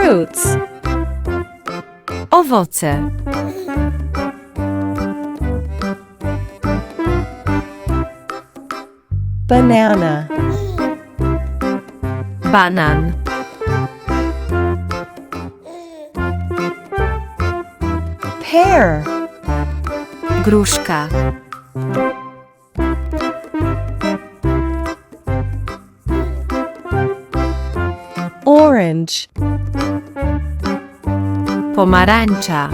Fruits. Owoce. Banana. Banan. Pear. Gruszka. Orange. Pomarańcza.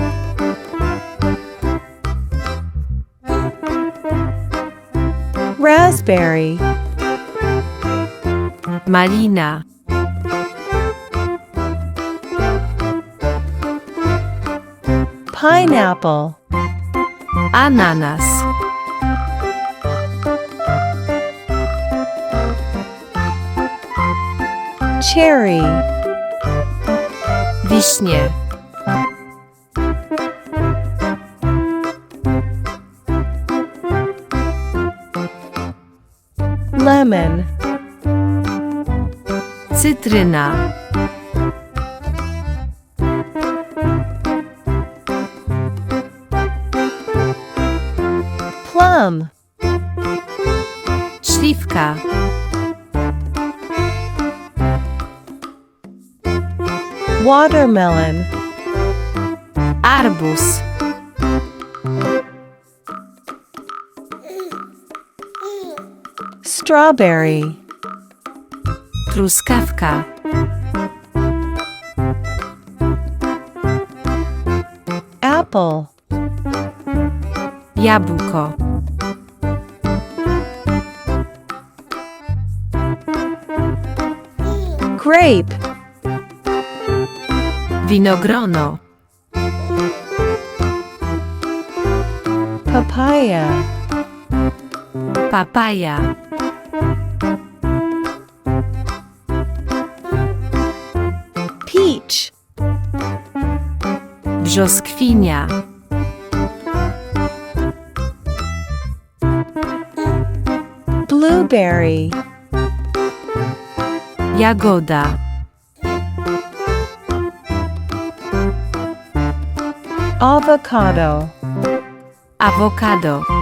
Raspberry. Malina. Pineapple. Ananas. Cherry. Wiśnie. Lemon. Cytryna. Plum. Śliwka. Watermelon. Arbuz. Strawberry. Truskawka. Apple. Jabłko. Grape. Winogrono. Papaya. Papaja. Peach. Brzoskwinia. Blueberry. Jagoda. Avocado. Awokado.